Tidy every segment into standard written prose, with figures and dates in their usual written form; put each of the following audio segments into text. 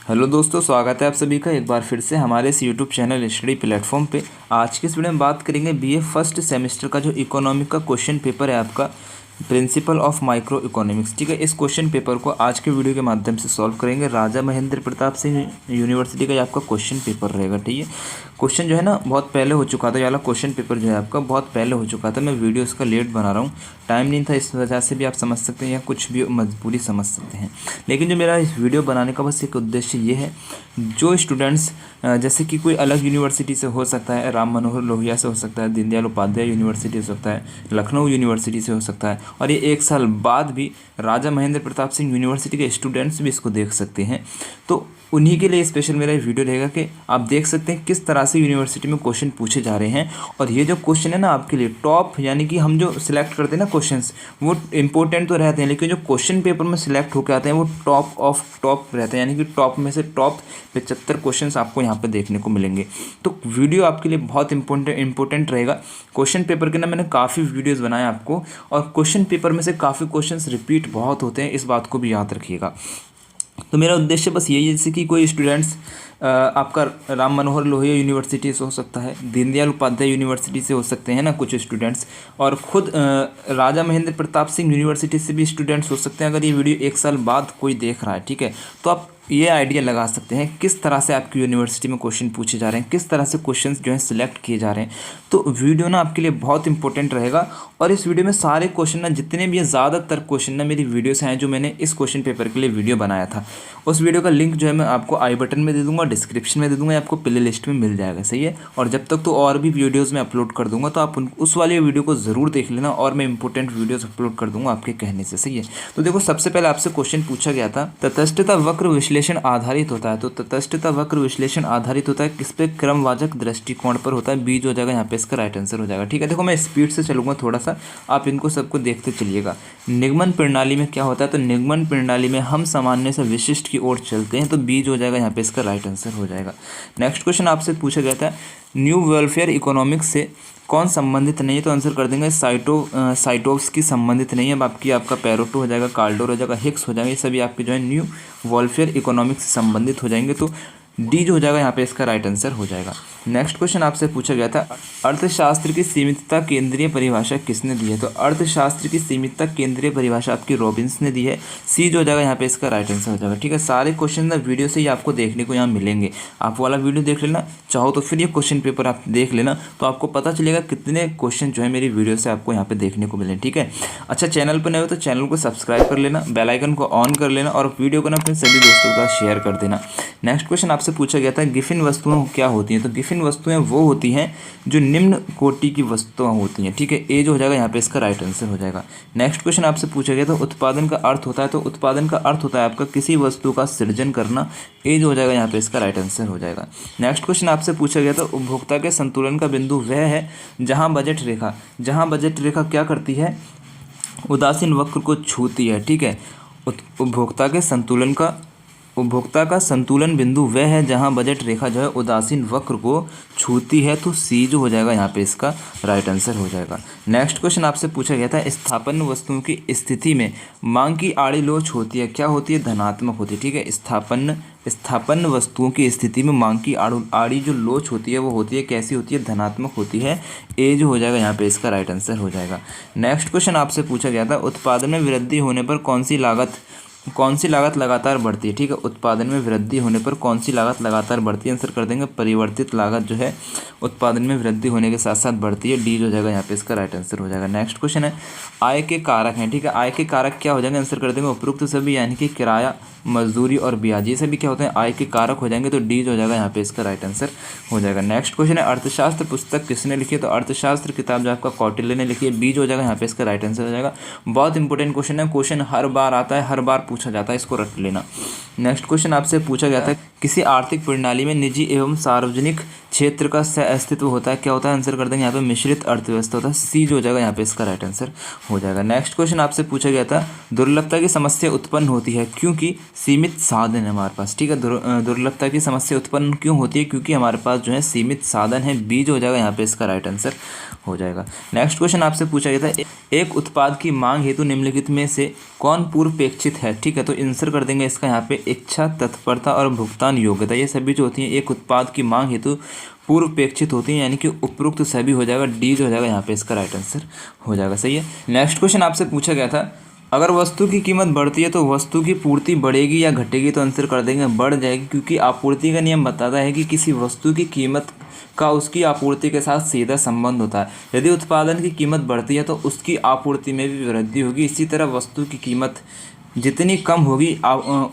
Hello दोस्तों, स्वागत है आप सभी का एक बार फिर से हमारे इस यूट्यूब चैनल स्टडी प्लेटफॉर्म पे। आज की इस वीडियो में बात करेंगे बीए फर्स्ट सेमेस्टर का जो इकोनॉमिक का क्वेश्चन पेपर है आपका, प्रिंसिपल ऑफ माइक्रो इकोनॉमिक्स। ठीक है, इस क्वेश्चन पेपर को आज के वीडियो के माध्यम से सॉल्व करेंगे। राजा महेंद्र प्रताप सिंह यूनिवर्सिटी का ये आपका क्वेश्चन पेपर रहेगा। ठीक है, क्वेश्चन जो है ना बहुत पहले हो चुका था, ये वाला क्वेश्चन पेपर जो है आपका बहुत पहले हो चुका था। मैं वीडियो इसका लेट बना रहा हूँ, टाइम नहीं था, इस वजह से भी आप समझ सकते हैं या कुछ भी मजबूरी समझ सकते हैं। लेकिन जो मेरा इस वीडियो बनाने का बस एक उद्देश्य ये है, जो स्टूडेंट्स जैसे कि कोई अलग यूनिवर्सिटी से हो सकता है, राम मनोहर लोहिया से हो सकता है, दीनदयाल उपाध्याय यूनिवर्सिटी से हो सकता है, लखनऊ यूनिवर्सिटी से हो सकता है, और ये एक साल बाद भी राजा महेंद्र प्रताप सिंह यूनिवर्सिटी के स्टूडेंट्स भी इसको देख सकते हैं। तो उन्हीं के लिए स्पेशल मेरा ये वीडियो रहेगा कि आप देख सकते हैं किस तरह से यूनिवर्सिटी में क्वेश्चन पूछे जा रहे हैं। और ये जो क्वेश्चन है ना आपके लिए टॉप, यानी कि हम जो सिलेक्ट करते हैं ना क्वेश्चंस, वो इंपॉर्टेंट तो रहते हैं, लेकिन जो क्वेश्चन पेपर में सिलेक्ट होकर आते हैं वो टॉप ऑफ टॉप रहते हैं, यानी कि टॉप में से टॉप 75 क्वेश्चन आपको यहाँ पर देखने को मिलेंगे। तो वीडियो आपके लिए बहुत इंपॉर्टेंट रहेगा। क्वेश्चन पेपर के ना मैंने काफ़ी वीडियोज़ बनाए आपको, और क्वेश्चन पेपर में से काफ़ी क्वेश्चन रिपीट बहुत होते हैं, इस बात को भी याद रखिएगा। तो मेरा उद्देश्य बस यही है, जैसे कि कोई स्टूडेंट्स आपका राम मनोहर लोहिया यूनिवर्सिटी से हो सकता है, दीनदयाल उपाध्याय यूनिवर्सिटी से हो सकते हैं ना कुछ स्टूडेंट्स, और ख़ुद राजा महेंद्र प्रताप सिंह यूनिवर्सिटी से भी स्टूडेंट्स हो सकते हैं। अगर ये वीडियो एक साल बाद कोई देख रहा है, ठीक है, तो आप ये आइडिया लगा सकते हैं किस तरह से आपकी यूनिवर्सिटी में क्वेश्चन पूछे जा रहे हैं, किस तरह से क्वेश्चंस जो हैं सिलेक्ट किए जा रहे हैं। तो वीडियो ना आपके लिए बहुत इंपॉर्टेंट रहेगा। और इस वीडियो में सारे क्वेश्चन ना, जितने भी हैं ज़्यादातर क्वेश्चन ना मेरी वीडियो से हैं, जो मैंने इस क्वेश्चन पेपर के लिए वीडियो बनाया था। उस वीडियो का लिंक जो है मैं आपको आई बटन में दे दूँगा, डिस्क्रिप्शन में दे दूँगा, आपको प्ले लिस्ट में मिल जाएगा। सही है, और जब तक तो और भी वीडियोज़ में अपलोड कर दूँगा, तो आप उस वाली वीडियो को ज़रूर देख लेना, और मैं इंपॉर्टेंट वीडियोज़ अपलोड कर दूँगा आपके कहने से। सही है, तो देखो सबसे पहले आपसे क्वेश्चन पूछा गया था, तटस्थता वक्र विश्लेषण आधारित होता है। तो तटस्थता वक्र विश्लेषण आधारित होता है किस पे? क्रमवाचक दृष्टिकोण पर होता है। बी जो हो जाएगा यहाँ पे इसका राइट आंसर हो जाएगा। ठीक है, देखो मैं स्पीड से चलूँगा थोड़ा सा, आप इनको सबको देखते चलिएगा। निगमन प्रणाली में क्या होता है? तो निगमन प्रणाली में हम सामान्य से विशिष्ट की ओर चलते हैं, तो बी जो हो जाएगा यहाँ पे इसका राइट आंसर हो जाएगा। नेक्स्ट क्वेश्चन आपसे पूछा गया था, न्यू वेलफेयर इकोनॉमिक्स से कौन संबंधित नहीं है? तो आंसर कर देंगे साइटोव्स की संबंधित नहीं है। अब आपका पैरोटो हो जाएगा, कार्डोर हो जाएगा, हिक्स हो जाएगा, ये सभी आपके जो है न्यू वेलफेयर इकोनॉमिक्स से संबंधित हो जाएंगे। तो डी जो हो जाएगा यहाँ पे इसका राइट आंसर हो जाएगा। नेक्स्ट क्वेश्चन आपसे पूछा गया था, अर्थशास्त्र की सीमितता केंद्रीय परिभाषा किसने दी है? तो अर्थशास्त्र की सीमितता केंद्रीय परिभाषा आपकी रॉबिन्स ने दी है। सी जो हो जाएगा यहाँ पे इसका राइट आंसर हो जाएगा। ठीक है, सारे क्वेश्चन ना वीडियो से ही आपको देखने को यहाँ मिलेंगे। आप वाला वीडियो देख लेना, चाहो तो फिर ये क्वेश्चन पेपर आप देख लेना, तो आपको पता चलेगा कितने क्वेश्चन जो है मेरी वीडियो से आपको यहाँ पे देखने को मिले। ठीक है, अच्छा चैनल पर नए हो तो चैनल को सब्सक्राइब कर लेना, बेल आइकन को ऑन कर लेना, और वीडियो को ना अपने सभी दोस्तों के साथ शेयर कर देना। नेक्स्ट क्वेश्चन आपसे पूछा गया था, गिफिन वस्तुएं क्या होती हैं? तो गिफिन वस्तुएं वो होती हैं जो निम्न कोटि की वस्तुएं होती हैं। ठीक है, ए जो हो जाएगा यहाँ पे इसका राइट आंसर हो जाएगा। नेक्स्ट क्वेश्चन आपसे पूछा गया था, उत्पादन का अर्थ होता है? तो उत्पादन का अर्थ होता है आपका किसी वस्तु का सृजन करना। ए जो हो जाएगा यहाँ पे इसका राइट आंसर हो जाएगा। नेक्स्ट क्वेश्चन आपसे पूछा गया था, उपभोक्ता के संतुलन का बिंदु वह है जहाँ बजट रेखा क्या करती है? उदासीन वक्र को छूती है। ठीक है, उपभोक्ता का संतुलन बिंदु वह है जहां बजट रेखा जो है उदासीन वक्र को छूती है। तो सी जो हो जाएगा यहाँ पे इसका राइट आंसर हो जाएगा। नेक्स्ट क्वेश्चन आपसे पूछा गया था, स्थानापन्न वस्तुओं की स्थिति में मांग की आड़ी लोच होती है, क्या होती है? धनात्मक होती है। ठीक है, स्थानापन्न वस्तुओं की स्थिति में मांग की आड़ी जो लोच होती है वो होती है, कैसी होती है? धनात्मक होती है। ए जो हो जाएगा यहाँ पे इसका राइट आंसर हो जाएगा। नेक्स्ट क्वेश्चन आपसे पूछा गया था, उत्पादन में वृद्धि होने पर कौन सी लागत लगातार बढ़ती है? ठीक है, उत्पादन में वृद्धि होने पर कौन सी लागत लगातार बढ़ती है? आंसर कर देंगे परिवर्तित लागत जो है उत्पादन में वृद्धि होने के साथ साथ बढ़ती है। डी जो हो जाएगा यहाँ पे इसका राइट आंसर हो जाएगा। नेक्स्ट क्वेश्चन है, आय के कारक हैं। ठीक है, आय के कारक क्या हो जाएंगे? आंसर कर देंगे उपरोक्त सभी, यानी कि किराया, मजदूरी और ब्याज, ये सभी क्या होते हैं? आय के कारक हो जाएंगे। तो डी जो हो जाएगा यहाँ पे इसका राइट आंसर हो जाएगा। नेक्स्ट क्वेश्चन है, अर्थशास्त्र पुस्तक किसने लिखी है? तो अर्थशास्त्र किताब जो आपका कौटिल्य ने लिखी है। बी जो हो जाएगा यहाँ पे इसका राइट आंसर हो जाएगा। बहुत इंपॉर्टेंट क्वेश्चन है, क्वेश्चन हर बार आता है, हर बार पूछा जाता है, इसको रट लेना। नेक्स्ट क्वेश्चन आपसे पूछा गया था, किसी आर्थिक प्रणाली में निजी एवं सार्वजनिक क्षेत्र का सह अस्तित्व होता है, क्या होता है आंसर कर देंगे यहाँ पे मिश्रित अर्थव्यवस्था होता है, सी जो हो जाएगा यहाँ पे इसका राइट आंसर हो जाएगा। नेक्स्ट क्वेश्चन आपसे पूछा गया था दुर्लभता की समस्या उत्पन्न होती है क्योंकि सीमित साधन है हमारे पास, ठीक है। दुर्लभता की समस्या उत्पन्न क्यों होती है, क्योंकि हमारे पास जो है सीमित साधन है, बी जो हो जाएगा यहाँ पे इसका राइट आंसर हो जाएगा। नेक्स्ट क्वेश्चन आपसे पूछा गया था एक उत्पाद की मांग हेतु निम्नलिखित में से कौन पूर्वपेक्षित है, ठीक है। तो आंसर कर देंगे इसका यहाँ पे इच्छा, तत्परता और भुगतान योग्यता, ये सभी जो होती हैं एक उत्पाद की मांग हेतु पूर्वपेक्षित होती हैं, यानी कि उपरोक्त सभी हो जाएगा, डी जो हो जाएगा यहाँ पे इसका राइट आंसर हो जाएगा। सही है। नेक्स्ट क्वेश्चन आपसे पूछा गया था अगर वस्तु की कीमत बढ़ती है तो वस्तु की पूर्ति बढ़ेगी या घटेगी, तो आंसर कर देंगे बढ़ जाएगी, क्योंकि आपूर्ति का नियम बताता है कि किसी वस्तु की कीमत का उसकी आपूर्ति के साथ सीधा संबंध होता है। यदि उत्पादन की कीमत बढ़ती है तो उसकी आपूर्ति में भी वृद्धि होगी, इसी तरह वस्तु की कीमत जितनी कम होगी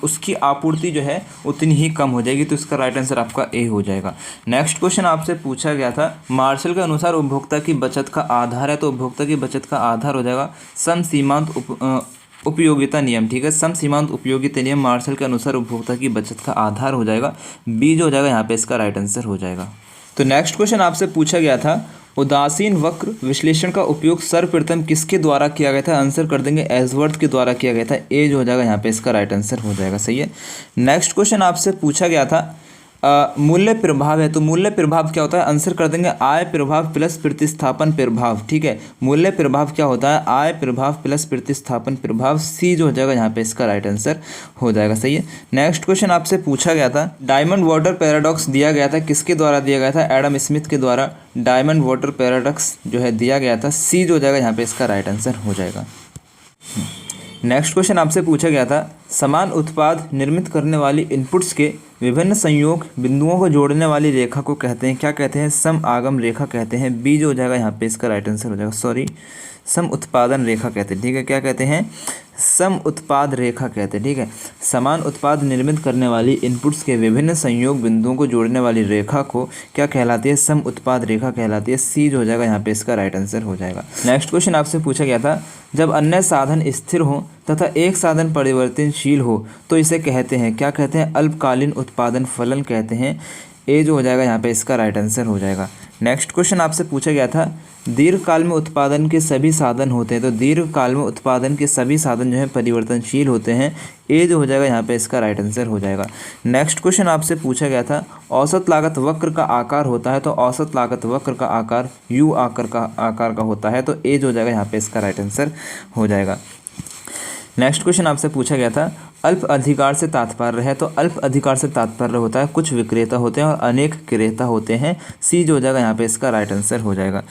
उसकी आपूर्ति जो है उतनी ही कम हो जाएगी, तो इसका राइट आंसर आपका ए हो जाएगा। नेक्स्ट क्वेश्चन आपसे पूछा गया था मार्शल के अनुसार उपभोक्ता की बचत का आधार है, तो उपभोक्ता की बचत का आधार हो जाएगा सम सीमांत उपयोगिता नियम, ठीक है। सम सीमांत उपयोगिता नियम मार्शल के अनुसार उपभोक्ता की बचत का आधार हो जाएगा, बी जो हो जाएगा यहाँ पे इसका राइट आंसर हो जाएगा। तो नेक्स्ट क्वेश्चन आपसे पूछा गया था उदासीन वक्र विश्लेषण का उपयोग सर्वप्रथम किसके द्वारा किया गया था, आंसर कर देंगे एजवर्थ के द्वारा किया गया था, ए जो हो जाएगा यहाँ पे इसका राइट आंसर हो जाएगा। सही है। नेक्स्ट क्वेश्चन आपसे पूछा गया था मूल्य प्रभाव है, तो मूल्य प्रभाव क्या होता है, आंसर कर देंगे आय प्रभाव प्लस प्रतिस्थापन प्रभाव, ठीक है। मूल्य प्रभाव क्या होता है, आय प्रभाव प्लस प्रतिस्थापन प्रभाव, सी जो हो जाएगा यहाँ पे इसका राइट आंसर हो जाएगा। सही है। नेक्स्ट क्वेश्चन आपसे पूछा गया था डायमंड वाटर पैराडॉक्स दिया गया था, किसके द्वारा दिया गया था, एडम स्मिथ के द्वारा डायमंड वाटर पैराडॉक्स जो है दिया गया था, सी जो हो जाएगा यहाँ पे इसका राइट आंसर हो जाएगा। नेक्स्ट क्वेश्चन आपसे पूछा गया था समान उत्पाद निर्मित करने वाली इनपुट्स के विभिन्न संयोग बिंदुओं को जोड़ने वाली रेखा को कहते हैं, क्या कहते हैं, सम आगम रेखा कहते हैं, बी जो हो जाएगा यहाँ पे इसका राइट आंसर हो जाएगा। सम उत्पादन रेखा कहते हैं, ठीक है। क्या कहते हैं, सम उत्पाद रेखा कहते हैं, ठीक है। समान उत्पाद निर्मित करने वाली इनपुट्स के विभिन्न संयोग बिंदुओं को जोड़ने वाली रेखा को क्या कहलाती है, सम उत्पाद रेखा कहलाती है, सी जो हो जाएगा यहाँ पे इसका राइट आंसर हो जाएगा। नेक्स्ट क्वेश्चन आपसे पूछा गया था जब अन्य साधन स्थिर हो तथा एक साधन परिवर्तनशील हो तो इसे कहते हैं, क्या कहते हैं, अल्पकालीन उत्पादन फलन कहते हैं, ए जो हो जाएगा यहाँ पे इसका राइट आंसर हो जाएगा। नेक्स्ट क्वेश्चन आपसे पूछा गया था दीर्घकाल में उत्पादन के सभी साधन होते हैं, तो दीर्घकाल में उत्पादन के सभी साधन जो है परिवर्तनशील होते हैं, ए जो हो जाएगा यहाँ पे इसका राइट आंसर हो जाएगा। नेक्स्ट क्वेश्चन आपसे पूछा गया था औसत लागत वक्र का आकार होता है, तो औसत लागत वक्र का आकार यू आकार का होता है, तो ए जो हो जाएगा यहाँ पे इसका राइट आंसर हो जाएगा। नेक्स्ट क्वेश्चन आपसे पूछा गया था अल्प अधिकार से तात्पर्य है, तो अल्प अधिकार से तात्पर्य होता है कुछ विक्रेता होते हैं और अनेक क्रेता होते हैं, सी जो हो जाएगा यहाँ पे इसका राइट आंसर हो जाएगा।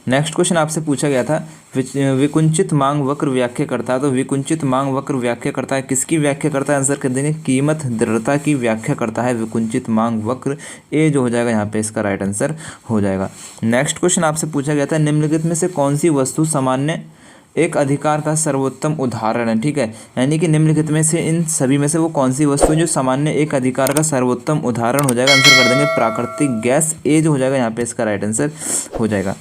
नेक्स्ट क्वेश्चन आपसे पूछा गया था विकुंचित मांग वक्र व्याख्या करता है, तो विकुंचित मांग वक्र व्याख्या करता है, किसकी व्याख्या करता है, आंसर कर देंगे कीमत दृढ़ता की व्याख्या करता है विकुंचित मांग वक्र, ए जो हो जाएगा यहाँ पे इसका राइट आंसर हो जाएगा। नेक्स्ट क्वेश्चन आपसे पूछा गया था निम्नलिखित में से कौन सी वस्तु सामान्य एक अधिकार का सर्वोत्तम उदाहरण है, ठीक है। यानी कि निम्नलिखित में से इन सभी में से वो कौन सी वस्तु है जो सामान्य एक अधिकार का सर्वोत्तम उदाहरण हो जाएगा, आंसर कर देंगे प्राकृतिक गैस, ए जो हो जाएगा यहाँ पे इसका राइट आंसर हो जाएगा।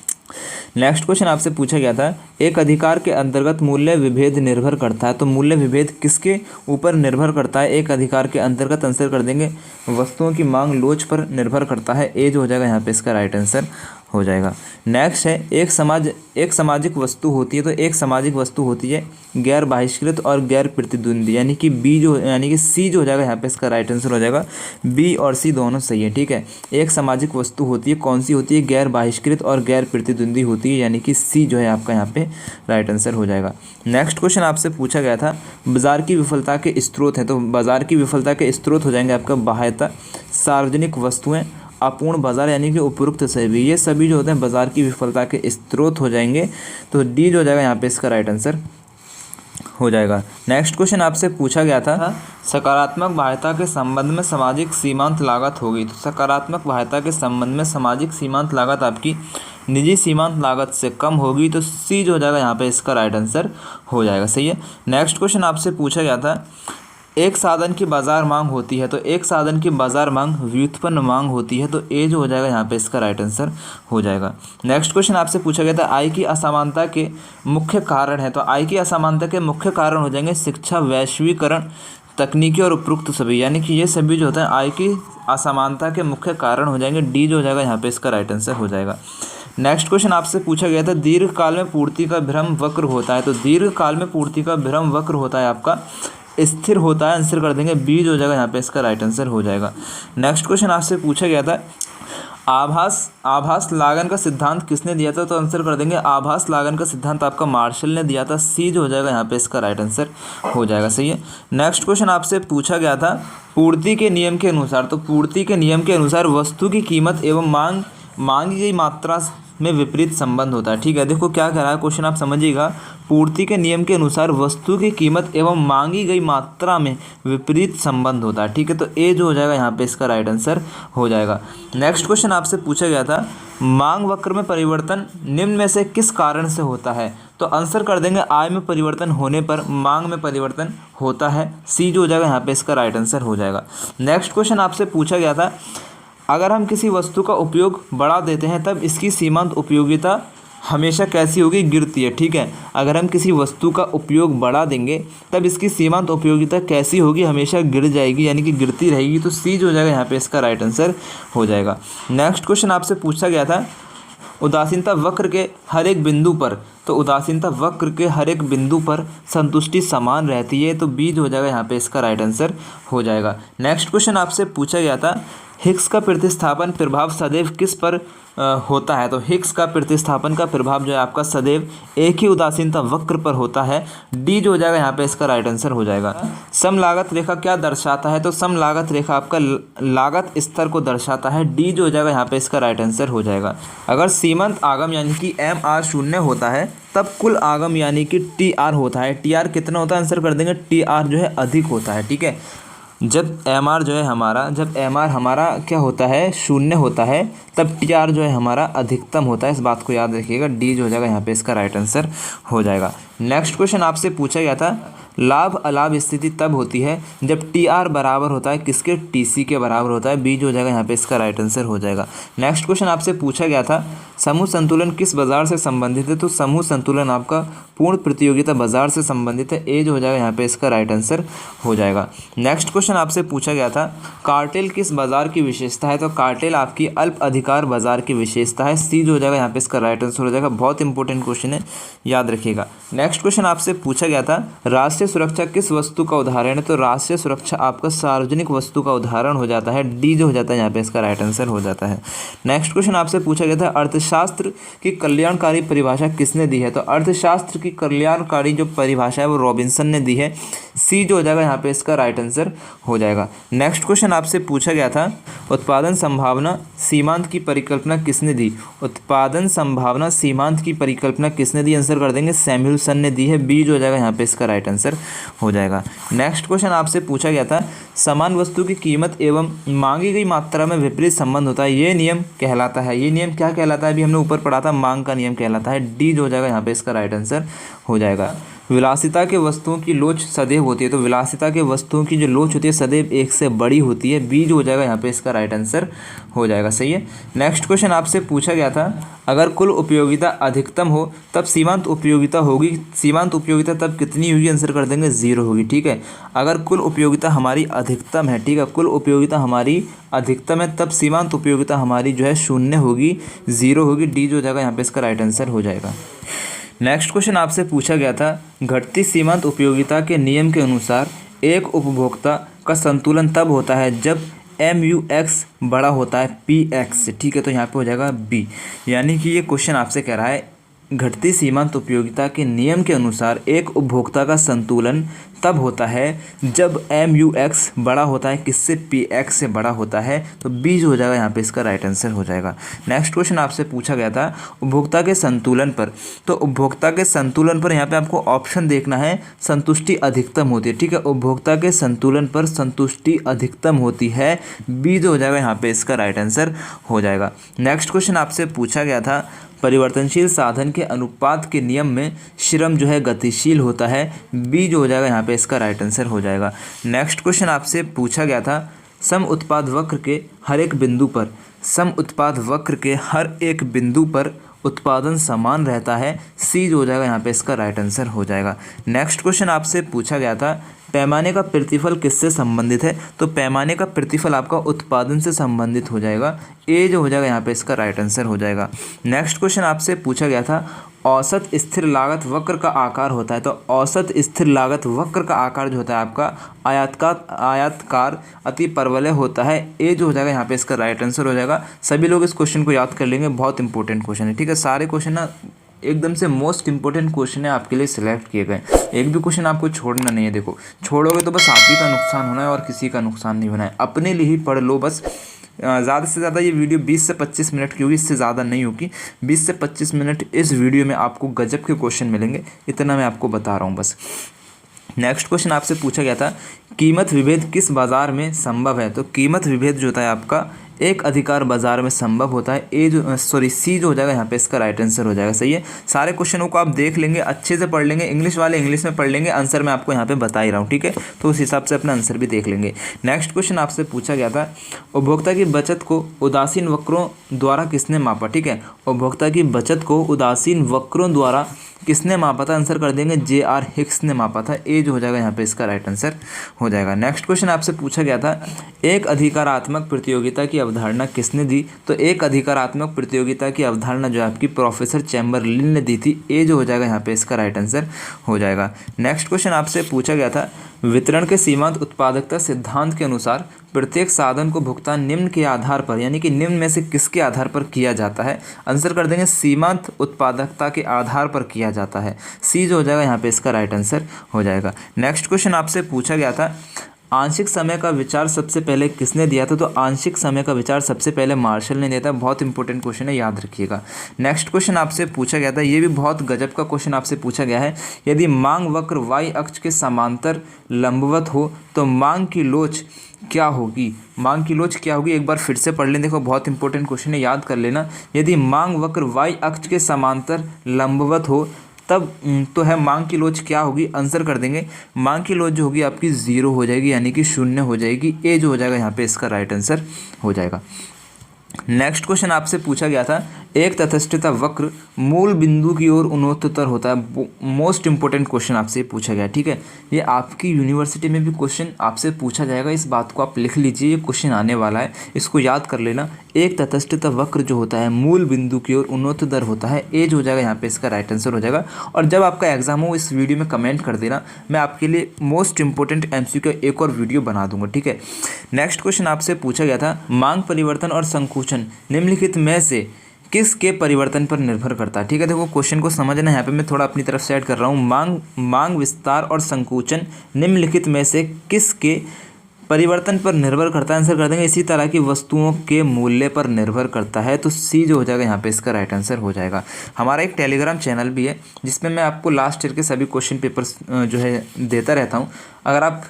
नेक्स्ट क्वेश्चन आपसे पूछा गया था एक अधिकार के अंतर्गत मूल्य विभेद निर्भर करता है, तो मूल्य विभेद किसके ऊपर निर्भर करता है, एक अधिकार के अंतर्गत, आंसर कर देंगे वस्तुओं की मांग लोच पर निर्भर करता है, ए जो हो जाएगा यहाँ पे इसका राइट आंसर हो जाएगा। नेक्स्ट है एक सामाजिक वस्तु होती है, तो एक सामाजिक वस्तु होती है गैर बहिष्कृत और गैर प्रतिद्वंदी, यानी कि सी जो हो जाएगा यहाँ पे इसका राइट आंसर हो जाएगा, बी और सी दोनों सही है, ठीक है। एक सामाजिक वस्तु होती है, कौन सी होती है, गैर बहिष्कृत और गैर प्रतिद्वंदी होती है, यानी कि सी जो है आपका यहाँ पे राइट आंसर हो जाएगा। नेक्स्ट क्वेश्चन आपसे पूछा गया था बाजार की विफलता के स्रोत हैं, तो बाजार की विफलता के स्रोत हो जाएंगे आपका बाह्यता, सार्वजनिक वस्तुएं, अपूर्ण बाजार, यानी कि उपरोक्त सभी, ये सभी जो होते हैं बाजार की विफलता के स्रोत हो जाएंगे, तो डी जो हो जाएगा यहाँ पे इसका राइट आंसर हो जाएगा। नेक्स्ट क्वेश्चन आपसे पूछा गया था सकारात्मक बाह्यता के संबंध में सामाजिक सीमांत लागत होगी, तो सकारात्मक बाह्यता के संबंध में सामाजिक सीमांत लागत आपकी निजी सीमांत लागत से कम होगी, तो सी जो हो जाएगा यहाँ पे इसका राइट आंसर हो जाएगा। सही है। नेक्स्ट क्वेश्चन आपसे पूछा गया था एक साधन की बाजार मांग होती है, तो एक साधन की बाजार मांग व्युत्पन्न मांग होती है, तो ए जो हो जाएगा यहाँ पे इसका राइट आंसर हो जाएगा। नेक्स्ट क्वेश्चन आपसे पूछा गया था आय की असमानता के मुख्य कारण है, तो आय की असमानता के मुख्य कारण हो जाएंगे शिक्षा, वैश्वीकरण, तकनीकी और उपरोक्त सभी, यानी कि ये सभी जो होता है आय की असमानता के मुख्य कारण हो जाएंगे। डी जो हो जाएगा यहाँ पे इसका राइट आंसर हो जाएगा। नेक्स्ट क्वेश्चन आपसे पूछा गया था दीर्घकाल में पूर्ति का भ्रम वक्र होता है। तो दीर्घकाल में पूर्ति का भ्रम वक्र होता है आपका स्थिर होता है, आंसर कर देंगे बी जो हो जाएगा यहाँ पे इसका राइट आंसर हो जाएगा। नेक्स्ट क्वेश्चन आपसे पूछा गया था आभास लागन का सिद्धांत किसने दिया था। तो आंसर कर देंगे आभास लागन का सिद्धांत आपका मार्शल ने दिया था। सी जो हो जाएगा यहाँ पे इसका राइट आंसर हो जाएगा। सही है। नेक्स्ट क्वेश्चन आपसे पूछा गया था पूर्ति के नियम के अनुसार। तो पूर्ति के नियम के अनुसार वस्तु की कीमत एवं मांगी गई मात्रा में विपरीत संबंध होता है। ठीक है, देखो क्या कह रहा है क्वेश्चन, आप समझिएगा। पूर्ति के नियम के अनुसार वस्तु की कीमत एवं मांगी गई मात्रा में विपरीत संबंध होता है। ठीक है, तो ए जो हो जाएगा यहाँ पे इसका राइट आंसर हो जाएगा। नेक्स्ट क्वेश्चन आपसे पूछा गया था मांग वक्र में परिवर्तन निम्न में से किस कारण से होता है। तो आंसर कर देंगे आय में परिवर्तन होने पर मांग में परिवर्तन होता है। सी जो हो जाएगा यहाँ पे इसका राइट आंसर हो जाएगा। नेक्स्ट क्वेश्चन आपसे पूछा गया था अगर हम किसी वस्तु का उपयोग बढ़ा देते हैं तब इसकी सीमांत उपयोगिता हमेशा कैसी होगी, गिरती है। ठीक है, अगर हम किसी वस्तु का उपयोग बढ़ा देंगे तब इसकी सीमांत उपयोगिता कैसी होगी, हमेशा गिर जाएगी, यानी कि गिरती रहेगी। तो सी जो हो जाएगा यहाँ पे इसका राइट आंसर हो जाएगा। नेक्स्ट क्वेश्चन आपसे पूछा गया था उदासीनता वक्र के हर एक बिंदु पर। तो उदासीनता वक्र के हर एक बिंदु पर संतुष्टि समान रहती है। तो बी जो हो जाएगा यहाँ पे इसका राइट आंसर हो जाएगा। नेक्स्ट क्वेश्चन आपसे पूछा गया था हिग्स का प्रतिस्थापन प्रभाव सदैव किस पर होता है। तो हिग्स का प्रतिस्थापन का प्रभाव जो है आपका सदैव एक ही उदासीनता वक्र पर होता है। डी जो हो जाएगा यहाँ पे इसका राइट आंसर हो जाएगा। सम लागत रेखा क्या दर्शाता है। तो सम लागत रेखा आपका लागत स्तर को दर्शाता है। डी जो हो जाएगा यहाँ पे इसका राइट आंसर हो जाएगा। अगर सीमांत आगम यानी कि MR शून्य होता है तब कुल आगम यानी कि TR होता है। TR कितना होता है, आंसर कर देंगे TR जो है अधिक होता है। ठीक है, जब MR जो है हमारा क्या होता है, शून्य होता है, तब TR जो है हमारा अधिकतम होता है। इस बात को याद रखिएगा। डी जो हो जाएगा यहाँ पे इसका राइट आंसर हो जाएगा। नेक्स्ट क्वेश्चन आपसे पूछा गया था लाभ अलाभ स्थिति तब होती है जब TR बराबर होता है किसके, TC के बराबर होता है। बी जो हो जाएगा यहाँ पे इसका राइट आंसर हो जाएगा। नेक्स्ट क्वेश्चन आपसे पूछा गया था समूह संतुलन किस बाजार से संबंधित है। तो समूह संतुलन आपका पूर्ण प्रतियोगिता बाजार से संबंधित है। ए जो हो जाएगा यहाँ पे इसका राइट आंसर हो जाएगा। नेक्स्ट क्वेश्चन आपसे पूछा गया था कार्टेल किस बाजार की विशेषता है। तो कार्टेल आपकी अल्प अधिकार बाजार की विशेषता है। सी जो हो जाएगा यहाँ पे इसका राइट आंसर हो जाएगा। बहुत इंपॉर्टेंट क्वेश्चन है, याद रखिएगा। नेक्स्ट क्वेश्चन आपसे पूछा गया था राष्ट्रीय सुरक्षा किस वस्तु का उदाहरण है। तो राष्ट्रीय सुरक्षा आपका सार्वजनिक वस्तु का उदाहरण हो जाता है। डी जो हो जाता है यहाँ पे इसका राइट आंसर हो जाता है। नेक्स्ट क्वेश्चन आपसे पूछा गया था अर्थशास्त्र की कल्याणकारी परिभाषा किसने दी है। तो अर्थशास्त्र की कल्याणकारी जो परिभाषा है वो रॉबिन्सन ने दी है। सी जो हो जाएगा यहाँ पे इसका राइट आंसर हो जाएगा। नेक्स्ट क्वेश्चन आपसे पूछा गया था उत्पादन संभावना सीमांत की परिकल्पना किसने दी। उत्पादन संभावना सीमांत की परिकल्पना किसने दी, आंसर कर देंगे सैमुअलसन ने दी है। बी जो हो जाएगा यहाँ पे इसका राइट आंसर हो जाएगा। नेक्स्ट क्वेश्चन आपसे पूछा गया था समान वस्तु की कीमत एवं मांगी गई मात्रा में विपरीत संबंध होता है। ये नियम कहलाता है, ये नियम क्या कहलाता है, अभी हमने ऊपर पढ़ा था, मांग का नियम कहलाता है। डी जो हो जाएगा यहाँ पे इसका राइट आंसर हो जाएगा। विलासिता के वस्तुओं की लोच सदैव होती है। तो विलासिता के वस्तुओं की जो लोच होती है सदैव एक से बड़ी होती है। बी जो हो जाएगा यहाँ पे इसका राइट आंसर हो जाएगा। सही है। नेक्स्ट क्वेश्चन आपसे पूछा गया था अगर कुल उपयोगिता अधिकतम हो तब सीमांत उपयोगिता होगी। सीमांत उपयोगिता तब कितनी होगी, आंसर कर देंगे 0 होगी। ठीक है, अगर कुल उपयोगिता हमारी अधिकतम है, ठीक है, कुल उपयोगिता हमारी अधिकतम है तब सीमांत उपयोगिता हमारी जो है 0 होगी, 0 होगी। डी जो हो जाएगा यहाँ पे इसका राइट आंसर हो जाएगा। नेक्स्ट क्वेश्चन आपसे पूछा गया था घटती सीमांत उपयोगिता के नियम के अनुसार एक उपभोक्ता का संतुलन तब होता है जब MUX बड़ा होता है PX से। ठीक है, तो यहाँ पे हो जाएगा बी, यानी कि ये क्वेश्चन आपसे कह रहा है घटती सीमांत उपयोगिता के नियम के अनुसार एक उपभोक्ता का संतुलन तब होता है जब MUX बड़ा होता है किससे, PX से बड़ा होता है। तो बी जो हो जाएगा यहाँ पे इसका राइट आंसर हो जाएगा। नेक्स्ट क्वेश्चन आपसे पूछा गया था उपभोक्ता के संतुलन पर। तो उपभोक्ता के संतुलन पर यहाँ पे आपको ऑप्शन देखना है, संतुष्टि अधिकतम होती है। ठीक है, उपभोक्ता के संतुलन पर संतुष्टि अधिकतम होती है। बी जो हो जाएगा यहाँ पे इसका राइट आंसर हो जाएगा। नेक्स्ट क्वेश्चन आपसे पूछा गया था परिवर्तनशील साधन के अनुपात के नियम में श्रम जो है गतिशील होता है। बी जो हो जाएगा यहाँ पे इसका राइट आंसर हो जाएगा। नेक्स्ट क्वेश्चन आपसे पूछा गया था सम उत्पाद वक्र के हर एक बिंदु पर, सम उत्पाद वक्र के हर एक बिंदु पर उत्पादन समान रहता है। सी जो हो जाएगा यहाँ पे इसका राइट आंसर हो जाएगा। नेक्स्ट क्वेश्चन आपसे पूछा गया था पैमाने का प्रतिफल किससे संबंधित है? तो पैमाने का प्रतिफल आपका उत्पादन से संबंधित हो जाएगा। ए जो हो जाएगा यहाँ पे इसका राइट आंसर हो जाएगा। नेक्स्ट क्वेश्चन आपसे पूछा गया था औसत स्थिर लागत वक्र का आकार होता है। तो औसत स्थिर लागत वक्र का आकार जो होता है आपका आयताकार अति परवलय होता है। ए जो हो जाएगा यहाँ पे इसका राइट आंसर हो जाएगा। सभी लोग इस क्वेश्चन को याद कर लेंगे, बहुत इंपॉर्टेंट क्वेश्चन है। ठीक है, सारे क्वेश्चन ना एकदम से मोस्ट इंपॉर्टेंट क्वेश्चन है आपके लिए सिलेक्ट किए गए। एक भी क्वेश्चन आपको छोड़ना नहीं है। देखो, छोड़ोगे तो बस आप ही का नुकसान होना है और किसी का नुकसान नहीं होना है। अपने लिए ही पढ़ लो बस। ज़्यादा से ज़्यादा ये वीडियो 20 से 25 मिनट की होगी, इससे ज़्यादा नहीं होगी। 20 से 25 मिनट इस वीडियो में आपको गजब के क्वेश्चन मिलेंगे, इतना मैं आपको बता रहा हूँ बस। नेक्स्ट क्वेश्चन आपसे पूछा गया था कीमत विभेद किस बाजार में संभव है? तो कीमत विभेद जो होता है आपका एक अधिकार बाजार में संभव होता है। सी जो हो जाएगा यहाँ पे इसका राइट आंसर हो जाएगा। सही है, सारे क्वेश्चनों को आप देख लेंगे, अच्छे से पढ़ लेंगे। इंग्लिश वाले इंग्लिश में पढ़ लेंगे, आंसर मैं आपको यहाँ पे बता ही रहा हूँ। ठीक है, तो उस हिसाब से अपना आंसर भी देख लेंगे। नेक्स्ट क्वेश्चन आपसे पूछा गया था उपभोक्ता की बचत को उदासीन वक्रों द्वारा किसने मापा? ठीक है, उपभोक्ता की बचत को उदासीन वक्रों द्वारा किसने मापा था? आंसर कर देंगे J.R. हिक्स ने मापा था। ए जो हो जाएगा यहाँ पे इसका राइट आंसर हो जाएगा। नेक्स्ट क्वेश्चन आपसे पूछा गया था एक अधिकारात्मक प्रतियोगिता की अवधारणा किसने दी? तो एक अधिकारात्मक प्रतियोगिता की अवधारणा जो है आपकी प्रोफेसर चैम्बरलिन ने दी थी। ए जो हो जाएगा यहाँ पे इसका राइट आंसर हो जाएगा। नेक्स्ट क्वेश्चन आपसे पूछा गया था वितरण के सीमांत उत्पादकता सिद्धांत के अनुसार प्रत्येक साधन को भुगतान निम्न के आधार पर, यानी कि निम्न में से किसके आधार पर किया जाता है? आंसर कर देंगे सीमांत उत्पादकता के आधार पर किया जाता है। सी जो हो जाएगा यहाँ पे इसका राइट आंसर हो जाएगा। नेक्स्ट क्वेश्चन आपसे पूछा गया था आंशिक समय का विचार सबसे पहले किसने दिया था? तो आंशिक समय का विचार सबसे पहले मार्शल ने दिया था। बहुत इंपॉर्टेंट क्वेश्चन है, याद रखिएगा। नेक्स्ट क्वेश्चन आपसे पूछा गया था, ये भी बहुत गजब का क्वेश्चन आपसे पूछा गया है। यदि मांग वक्र y अक्ष के समांतर लंबवत हो तो मांग की लोच क्या होगी? मांग की लोच क्या होगी? एक बार फिर से पढ़ लें। देखो, बहुत इंपॉर्टेंट क्वेश्चन है, याद कर लेना। यदि मांग वक्र y अक्ष के समांतर लंबवत हो तब तो है मांग की लोच क्या होगी? आंसर कर देंगे मांग की लोच जो होगी आपकी 0 हो जाएगी, यानी कि 0 हो जाएगी। ए जो हो जाएगा यहाँ पे इसका राइट आंसर हो जाएगा। नेक्स्ट क्वेश्चन आपसे पूछा गया था एक तटस्थता वक्र मूल बिंदु की ओर उन्नततर होता है। मोस्ट इंपॉर्टेंट क्वेश्चन आपसे पूछा गया। ठीक है, ये आपकी यूनिवर्सिटी में भी क्वेश्चन आपसे पूछा जाएगा, इस बात को आप लिख लीजिए, ये क्वेश्चन आने वाला है, इसको याद कर लेना। एक तटस्थता वक्र जो होता है मूल बिंदु की ओर उन्नततर होता है। ए जो हो जाएगा यहाँ पे इसका राइट आंसर हो जाएगा। और जब आपका एग्जाम हो इस वीडियो में कमेंट कर देना, मैं आपके लिए मोस्ट इंपॉर्टेंट MCQ का एक और वीडियो बना दूंगा। ठीक है, नेक्स्ट क्वेश्चन आपसे पूछा गया था मांग परिवर्तन और संकुचन निम्नलिखित में से किसके परिवर्तन पर निर्भर करता है? ठीक है, देखो क्वेश्चन को समझना, यहाँ पे मैं थोड़ा अपनी तरफ से ऐड कर रहा हूँ। मांग विस्तार और संकुचन निम्नलिखित में से किसके परिवर्तन पर निर्भर करता है? आंसर कर देंगे इसी तरह की वस्तुओं के मूल्य पर निर्भर करता है। तो सी जो हो जाएगा यहाँ पे इसका राइट आंसर हो जाएगा। हमारा एक टेलीग्राम चैनल भी है जिसमें मैं आपको लास्ट ईयर के सभी क्वेश्चन पेपर्स जो है देता रहता हूँ। अगर आप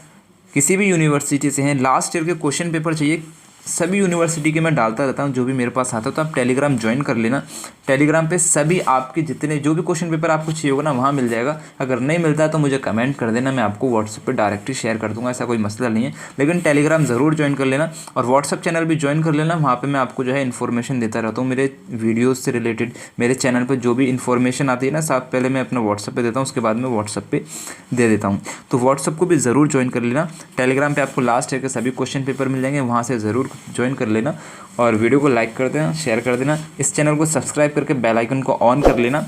किसी भी यूनिवर्सिटी से हैं, लास्ट ईयर के क्वेश्चन पेपर चाहिए, सभी यूनिवर्सिटी के मैं डालता रहता हूँ, जो भी मेरे पास आता है, तो आप टेलीग्राम ज्वाइन कर लेना। टेलीग्राम पे सभी आपके जितने जो भी क्वेश्चन पेपर आपको चाहिए होगा ना, वहाँ मिल जाएगा। अगर नहीं मिलता है तो मुझे कमेंट कर देना, मैं आपको व्हाट्सएप पे डायरेक्टली शेयर कर दूंगा, ऐसा कोई मसला नहीं है। लेकिन टेलीग्राम ज़रूर ज्वाइन कर लेना और व्हाट्सएप चैनल भी ज्वाइन कर लेना। वहाँ पर मैं आपको जो है इन्फॉर्मेशन देता रहता हूँ, मेरे वीडियोज़ से रिलेटेड, मेरे चैनल पर जो भी इन्फॉर्मेशन आती है ना, सब पहले मैं अपना व्हाट्सएप पर देता हूँ, उसके बाद में व्हाट्सएप पर दे देता हूँ। तो व्हाट्सएप को भी ज़रूर ज्वाइन कर लेना। टेलीग्राम पर आपको लास्ट ईयर के सभी क्वेश्चन पेपर मिल जाएंगे, वहाँ से ज़रूर ज्वाइन कर लेना। और वीडियो को लाइक कर देना, शेयर कर देना, इस चैनल को सब्सक्राइब करके बेल आइकन को ऑन कर लेना।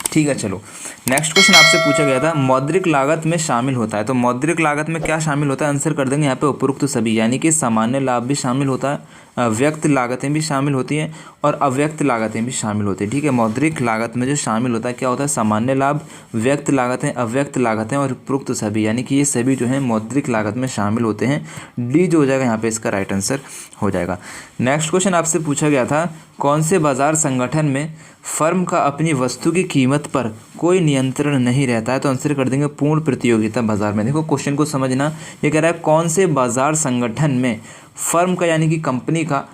ठीक है, चलो नेक्स्ट क्वेश्चन आपसे पूछा गया था मौद्रिक लागत में शामिल होता है। तो मौद्रिक लागत में क्या शामिल होता है? आंसर कर देंगे यहाँ पे उपरोक्त सभी, यानी कि सामान्य लाभ भी शामिल होता है, व्यक्त लागतें भी शामिल होती हैं और अव्यक्त लागतें भी शामिल होती हैं। ठीक है, मौद्रिक लागत में जो शामिल होता है क्या होता है? सामान्य लाभ, व्यक्त लागतें, अव्यक्त लागतें और उपरोक्त सभी, यानी कि ये सभी जो है मौद्रिक लागत में शामिल होते हैं। डी जो हो जाएगा यहाँ पे इसका राइट आंसर हो जाएगा। नेक्स्ट क्वेश्चन आपसे पूछा गया था कौन से बाजार संगठन में फर्म का अपनी वस्तु की कीमत पर कोई नियंत्रण नहीं रहता है? तो आंसर कर देंगे पूर्ण प्रतियोगिता बाजार में। देखो क्वेश्चन को समझना, ये कह रहा है कौन से बाजार संगठन में फर्म का यानी कि कंपनी का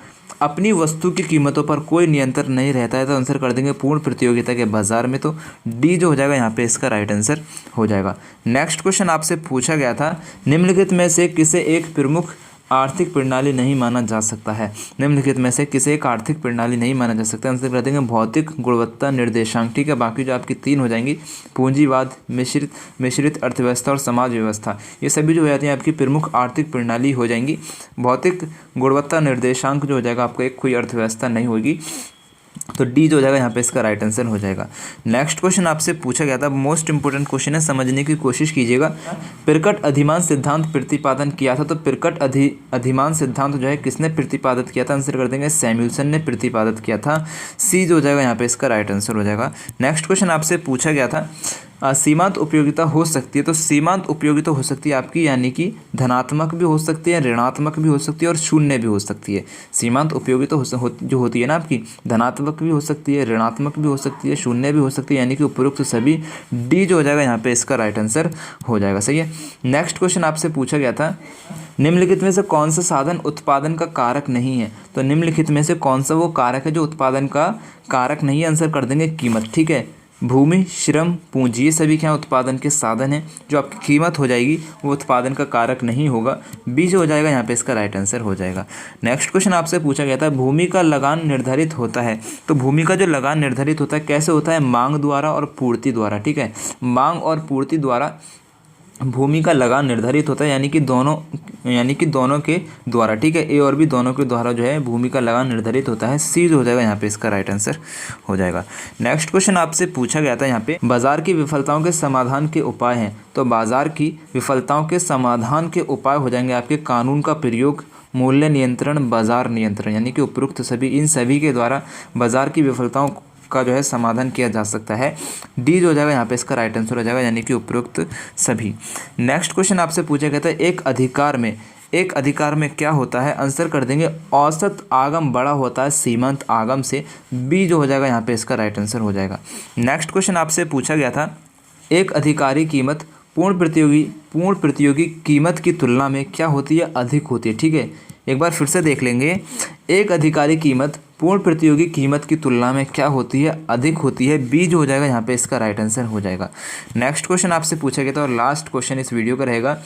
अपनी वस्तु की कीमतों पर कोई नियंत्रण नहीं रहता है? तो आंसर कर देंगे पूर्ण प्रतियोगिता के बाजार में। तो डी जो हो जाएगा यहाँ पे इसका राइट आंसर हो जाएगा। नेक्स्ट क्वेश्चन आपसे पूछा गया था निम्नलिखित में से किसे एक प्रमुख आर्थिक प्रणाली नहीं माना जा सकता है? निम्नलिखित में से किसे एक आर्थिक प्रणाली नहीं माना जा सकता? आंसर कर देंगे भौतिक गुणवत्ता निर्देशांक। ठीक है, बाकी जो आपकी 3 हो जाएंगी, पूंजीवाद, मिश्रित अर्थव्यवस्था और समाज व्यवस्था, ये सभी जो हो जाती हैं आपकी प्रमुख आर्थिक प्रणाली हो जाएंगी। भौतिक गुणवत्ता निर्देशांक जो हो जाएगा आपका एक कोई अर्थव्यवस्था नहीं होगी, तो डी जो हो जाएगा यहाँ पे इसका राइट आंसर हो जाएगा। नेक्स्ट क्वेश्चन आपसे पूछा गया था, मोस्ट इंपोर्टेंट क्वेश्चन है, समझने की कोशिश कीजिएगा। पिरकट अधिमान सिद्धांत प्रतिपादन किया था, तो पिरकट अधिमान सिद्धांत जो है किसने प्रतिपादित किया था? आंसर कर देंगे सैमुअल्सन ने प्रतिपादित किया था। सी जो हो जाएगा यहाँ पे इसका राइट आंसर हो जाएगा। नेक्स्ट क्वेश्चन आपसे पूछा गया था, सीमांत उपयोगिता हो सकती है, तो सीमांत उपयोगिता हो सकती है आपकी यानी कि धनात्मक भी हो सकती है, ऋणात्मक भी हो सकती है और शून्य भी हो सकती है। सीमांत उपयोगिता जो होती है ना आपकी, धनात्मक भी हो सकती है, ऋणात्मक भी हो सकती है, शून्य भी हो सकती है, यानी कि उपरोक्त सभी। डी जो हो जाएगा यहाँ पे इसका राइट आंसर हो जाएगा। सही है। नेक्स्ट क्वेश्चन आपसे पूछा गया था, निम्नलिखित में से कौन सा साधन उत्पादन का कारक नहीं है? तो निम्नलिखित में से कौन सा वो कारक है जो उत्पादन का कारक नहीं है? आंसर कर देंगे कीमत। ठीक है, भूमि, श्रम, पूंजी, ये सभी क्या उत्पादन के साधन हैं। जो आपकी कीमत हो जाएगी वो उत्पादन का कारक नहीं होगा। बी जो हो जाएगा यहाँ पे इसका राइट आंसर हो जाएगा। नेक्स्ट क्वेश्चन आपसे पूछा गया था, भूमि का लगान निर्धारित होता है, तो भूमि का जो लगान निर्धारित होता है कैसे होता है? मांग द्वारा और पूर्ति द्वारा। ठीक है, मांग और पूर्ति द्वारा भूमि का लगान निर्धारित होता है, यानी कि दोनों के द्वारा। ठीक है, ए और बी दोनों के द्वारा जो है भूमि का लगान निर्धारित होता है। सी जो हो जाएगा यहाँ पे इसका राइट आंसर हो जाएगा। नेक्स्ट क्वेश्चन आपसे पूछा गया था यहाँ पे, बाजार की विफलताओं के समाधान के उपाय हैं, तो बाजार की विफलताओं के समाधान के उपाय हो जाएंगे आपके कानून का प्रयोग, मूल्य नियंत्रण, बाजार नियंत्रण, यानी कि उपरोक्त सभी, इन सभी के द्वारा बाजार की विफलताओं का जो है समाधान किया जा सकता है। डी जो हो जाएगा यहाँ पे इसका राइट आंसर हो जाएगा, यानी कि उपरोक्त सभी। नेक्स्ट क्वेश्चन आपसे पूछा गया था, एक अधिकार में क्या होता है? आंसर कर देंगे औसत आगम बड़ा होता है सीमांत आगम से। बी जो हो जाएगा यहाँ पे इसका राइट आंसर हो जाएगा। नेक्स्ट क्वेश्चन आपसे पूछा गया था, एक अधिकारी कीमत पूर्ण प्रतियोगी कीमत की तुलना में क्या होती है? अधिक होती है। ठीक है, एक बार फिर से देख लेंगे, एक अधिकारी कीमत पूर्ण प्रतियोगी कीमत की तुलना में क्या होती है? अधिक होती है। बी जो हो जाएगा यहाँ पे इसका राइट आंसर हो जाएगा। नेक्स्ट क्वेश्चन आपसे पूछा गया था और लास्ट क्वेश्चन इस वीडियो का रहेगा,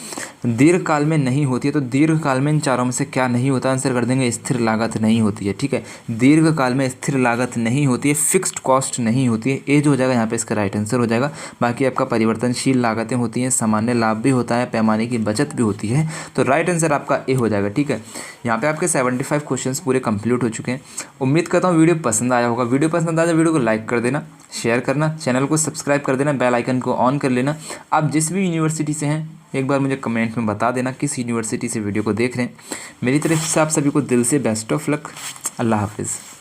दीर्घकाल में नहीं होती है, तो दीर्घकाल में इन चारों में से क्या नहीं होता? आंसर कर देंगे स्थिर लागत नहीं होती है। ठीक है, दीर्घकाल में स्थिर लागत नहीं होती है, फिक्स्ड कॉस्ट नहीं होती है। ए जो हो जाएगा यहाँ पे इसका राइट आंसर हो जाएगा। बाकी आपका परिवर्तनशील लागतें होती हैं, सामान्य लाभ भी होता है, पैमाने की बचत भी होती है, तो राइट आंसर आपका ए हो जाएगा। ठीक है, यहाँ पे आपके 75 क्वेश्चन पूरे कंप्लीट हो चुके हैं। उम्मीद करता हूँ वीडियो पसंद आया होगा। वीडियो पसंद आया तो वीडियो को लाइक कर देना, शेयर करना, चैनल को सब्सक्राइब कर देना, बेल आइकन को ऑन कर लेना। आप जिस भी यूनिवर्सिटी से हैं एक बार मुझे कमेंट में बता देना किस यूनिवर्सिटी से वीडियो को देख रहे हैं। मेरी तरफ से आप सभी को दिल से बेस्ट ऑफ लक। अल्लाह हाफिज़।